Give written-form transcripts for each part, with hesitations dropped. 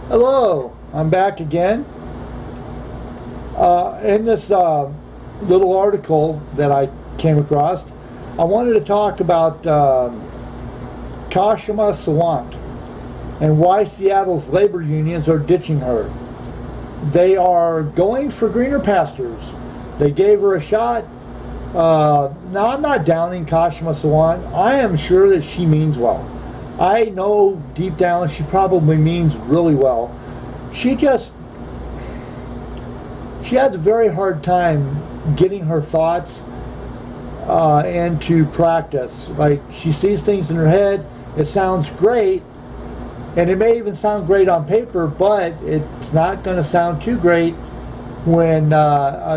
Hello, I'm back again. In this little article that I came across, I wanted to talk about Kshama Sawant and why Seattle's labor unions are ditching her. They are going for greener pastures. They gave her a shot. Now, I'm not downing Kshama Sawant. I am sure that she means well. I know deep down she probably means really well. She has a very hard time getting her thoughts into practice. Like, she sees things in her head, it sounds great, and it may even sound great on paper, but it's not going to sound too great when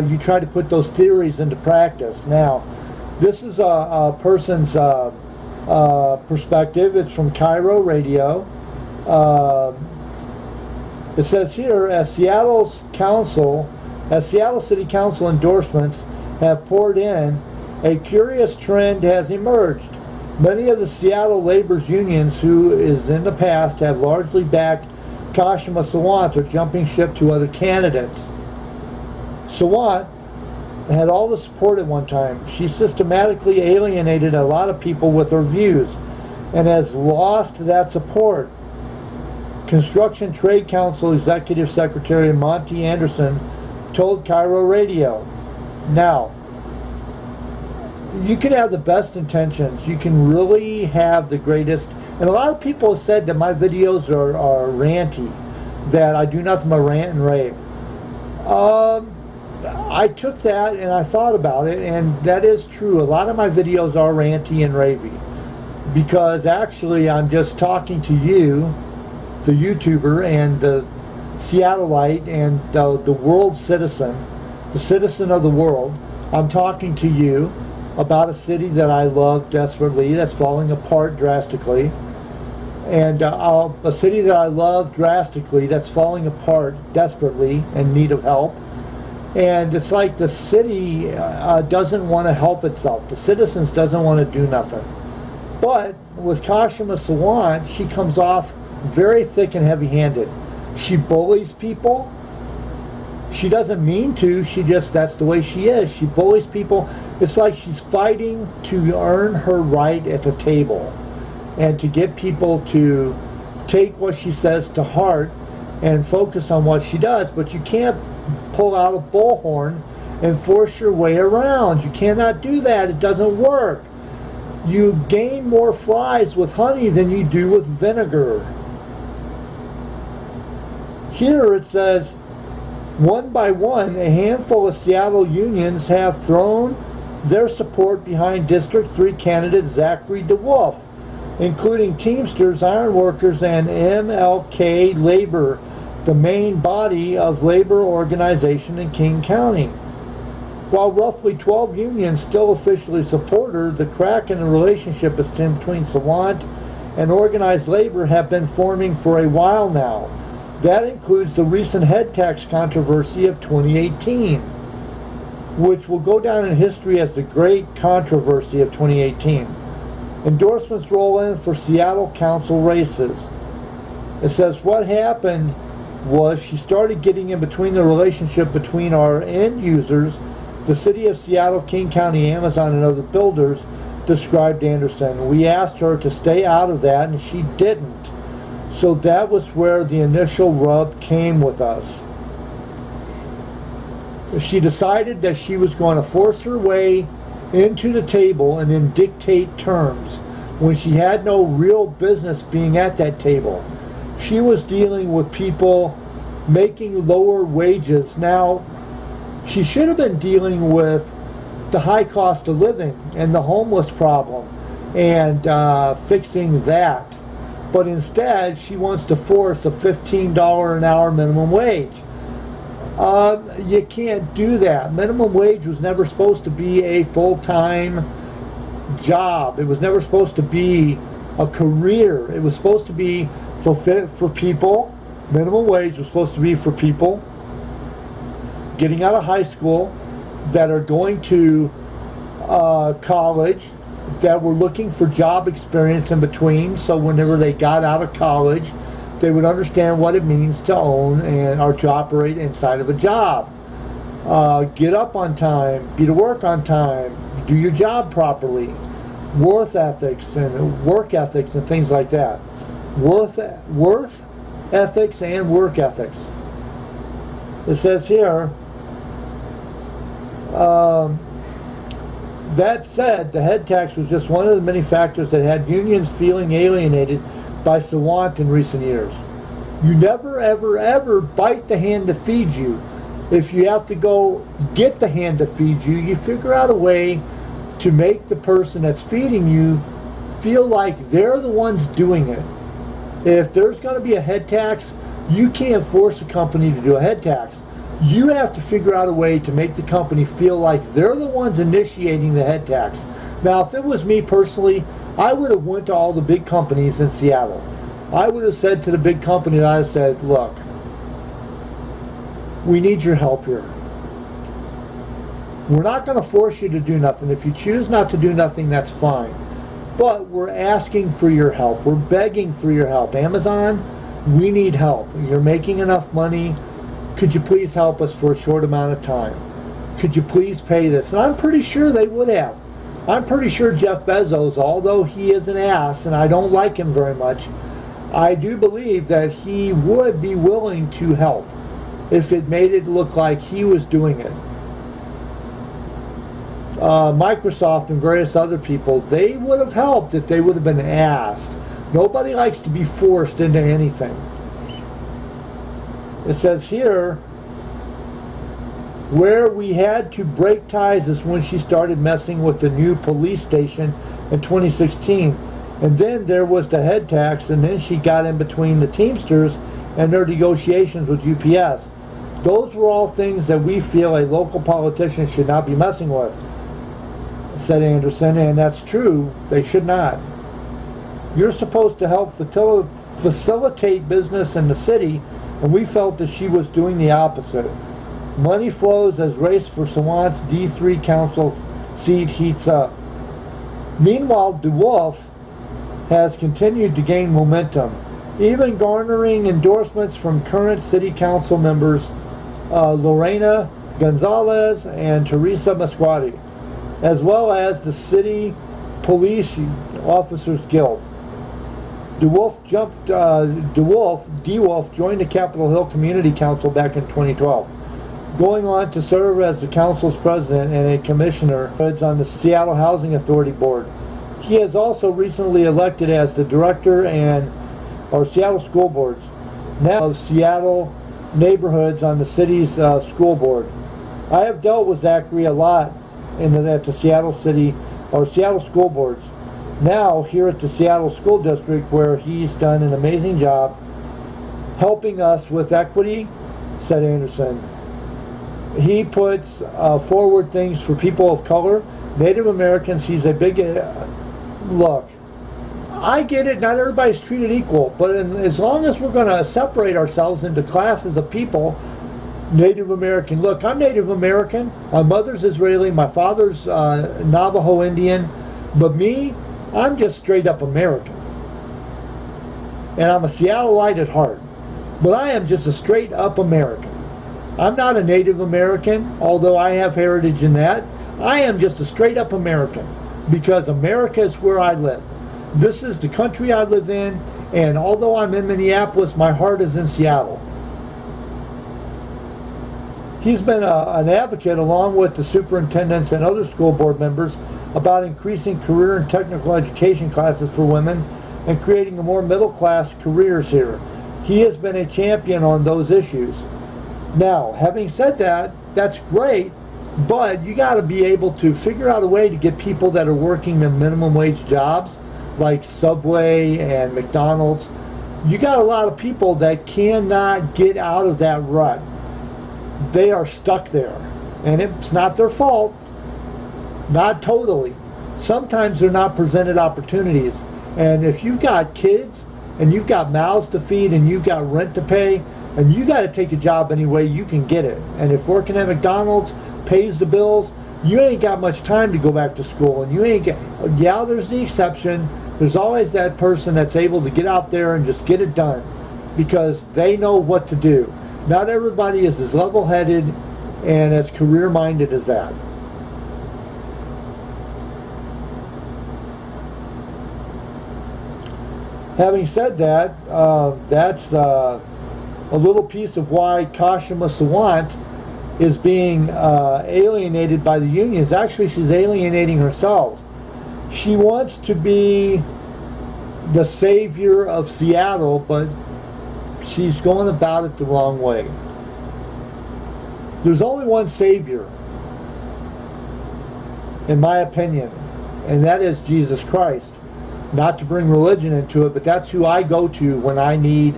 you try to put those theories into practice. Now, this is a person's perspective. It's from Cairo Radio. It says here, as Seattle City Council endorsements have poured in, a curious trend has emerged. Many of the Seattle labor's unions who in the past have largely backed Kshama Sawant are jumping ship to other candidates. Sawant had all the support at one time. She systematically alienated a lot of people with her views and has lost that support. Construction Trade Council Executive Secretary Monty Anderson told Cairo Radio. Now, you can have the best intentions. You can really have the greatest. And a lot of people have said that my videos are ranty, that I do nothing but rant and rave. I took that and I thought about it, and that is true. A lot of my videos are ranty and ravey because actually I'm just talking to you, the YouTuber, and the Seattleite, and the world citizen, the citizen of the world. I'm talking to you about a city that I love desperately that's falling apart drastically, and a city that I love drastically that's falling apart desperately in need of help. And it's like the city doesn't want to help itself. The citizens doesn't want to do nothing. But with Kshama Sawant, she comes off very thick and heavy-handed. She bullies people. She doesn't mean to. That's the way she is. She bullies people. It's like she's fighting to earn her right at the table and to get people to take what she says to heart and focus on what she does. But you can't pull out a bullhorn and force your way around. You cannot do that. It doesn't work. You gain more flies with honey than you do with vinegar. Here it says, one by one, a handful of Seattle unions have thrown their support behind District 3 candidate Zachary DeWolf, including Teamsters, Ironworkers, and MLK Labor, the main body of labor organization in King County. While roughly 12 unions still officially support her, the crack in the relationship between Sawant and organized labor have been forming for a while now. That includes the recent head tax controversy of 2018, which will go down in history as the great controversy of 2018. Endorsements roll in for Seattle Council races. It says what happened was she started getting in between the relationship between our end users, the City of Seattle, King County, Amazon, and other builders, described Anderson. We asked her to stay out of that, and she didn't. So that was where the initial rub came with us. She decided that she was going to force her way into the table and then dictate terms when she had no real business being at that table. She was dealing with people making lower wages. Now, she should have been dealing with the high cost of living and the homeless problem and fixing that. But instead, she wants to force a $15 an hour minimum wage. You can't do that. Minimum wage was never supposed to be a full-time job. It was never supposed to be a career. It was supposed to be for people. Minimum wage was supposed to be for people getting out of high school that are going to college, that were looking for job experience in between, so whenever they got out of college They would understand what it means to own and or to operate inside of a job. Get up on time, be to work on time, do your job properly, worth ethics and work ethics and things like that. Worth ethics and work ethics. It says here, that said, the head tax was just one of the many factors that had unions feeling alienated by Sawant in recent years. You never, ever, ever bite the hand that feeds you. If you have to go get the hand that feeds you, you figure out a way to make the person that's feeding you feel like they're the ones doing it. If there's going to be a head tax, you can't force a company to do a head tax. You have to figure out a way to make the company feel like they're the ones initiating the head tax. Now, if it was me personally, I would have went to all the big companies in Seattle. I would have said to the big company, I said, look, we need your help here. We're not going to force you to do nothing. If you choose not to do nothing, that's fine. But we're asking for your help. We're begging for your help. Amazon, we need help. You're making enough money. Could you please help us for a short amount of time? Could you please pay this? And I'm pretty sure they would have. I'm pretty sure Jeff Bezos, although he is an ass and I don't like him very much, I do believe that he would be willing to help if it made it look like he was doing it. Microsoft and various other people, they would have helped if they would have been asked. Nobody likes to be forced into anything. It says here, where we had to break ties is when she started messing with the new police station in 2016. And then there was the head tax, and then she got in between the Teamsters and their negotiations with UPS. Those were all things that we feel a local politician should not be messing with, said Anderson, and that's true. They should not. You're supposed to help facilitate business in the city, and we felt that she was doing the opposite. Money flows as race for Sawant's D3 council seat heats up. Meanwhile, DeWolf has continued to gain momentum, even garnering endorsements from current city council members Lorena Gonzalez and Teresa Masquati, as well as the City Police Officers Guild. DeWolf joined the Capitol Hill Community Council back in 2012, going on to serve as the council's president and a commissioner on the Seattle Housing Authority Board. He has also recently elected as the director or Seattle School Boards, now of Seattle neighborhoods on the city's school board. I have dealt with Zachary a lot at the Seattle City or Seattle School Boards. Now here at the Seattle School District, where he's done an amazing job helping us with equity, said Anderson. He puts forward things for people of color, Native Americans. He's a big look. I get it, not everybody's treated equal, but as long as we're going to separate ourselves into classes of people, Native American. Look, I'm Native American. My mother's Israeli. My father's Navajo Indian. But me, I'm just straight up American. And I'm a Seattleite at heart. But I am just a straight up American. I'm not a Native American, although I have heritage in that. I am just a straight up American because America is where I live. This is the country I live in, and although I'm in Minneapolis, my heart is in Seattle. He's been an advocate, along with the superintendents and other school board members, about increasing career and technical education classes for women and creating a more middle-class careers here. He has been a champion on those issues. Now, having said that, that's great, but you got to be able to figure out a way to get people that are working the minimum wage jobs, like Subway and McDonald's. You got a lot of people that cannot get out of that rut. They are stuck there, and it's not their fault. Not totally. Sometimes they're not presented opportunities, and if you've got kids and you've got mouths to feed and you've got rent to pay, and you got to take a job any way you can get it, and if working at McDonald's pays the bills, you ain't got much time to go back to school, and you ain't got, yeah, there's the exception. There's always that person that's able to get out there and just get it done. because they know what to do. Not everybody is as level-headed and as career-minded as that. Having said that, that's a little piece of why Kshama Sawant is being alienated by the unions. Actually, she's alienating herself. She wants to be the savior of Seattle, but she's going about it the wrong way. There's only one savior, in my opinion, and that is Jesus Christ. Not to bring religion into it, but that's who I go to when I need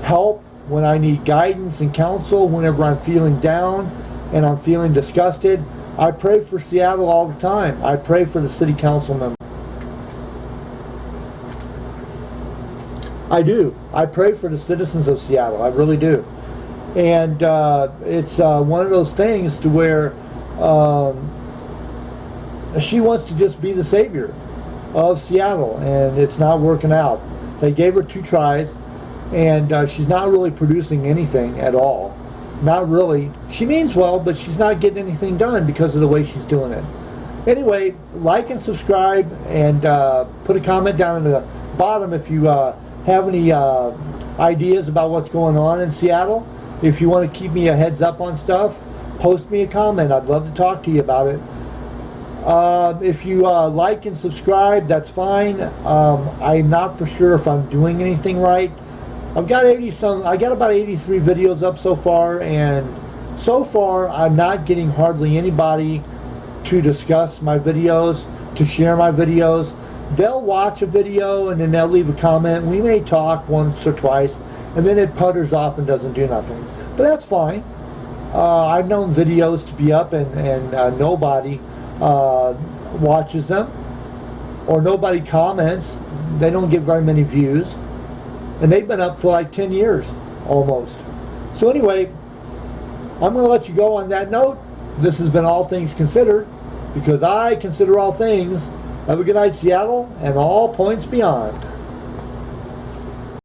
help, when I need guidance and counsel, whenever I'm feeling down and I'm feeling disgusted. I pray for Seattle all the time. I pray for the city council members. I do. I pray for the citizens of Seattle. I really do. And it's one of those things to where she wants to just be the savior of Seattle, and it's not working out. They gave her 2 tries, and she's not really producing anything at all. Not really. She means well, but she's not getting anything done because of the way she's doing it. Anyway, like and subscribe, and put a comment down in the bottom if you have any ideas about what's going on in Seattle. If you want to keep me a heads up on stuff, post me a comment. I'd love to talk to you about it. If you like and subscribe, that's fine. I'm not for sure if I'm doing anything right. I got about 83 videos up so far, and so far I'm not getting hardly anybody to discuss my videos, to share my videos. They'll watch a video and then they'll leave a comment. We may talk once or twice, and then it putters off and doesn't do nothing. But that's fine. I've known videos to be up and nobody watches them, or nobody comments. They don't get very many views, and they've been up for like 10 years almost. So anyway, I'm going to let you go on that note. This has been All Things Considered, because I consider all things. Have a good night, Seattle, and all points beyond.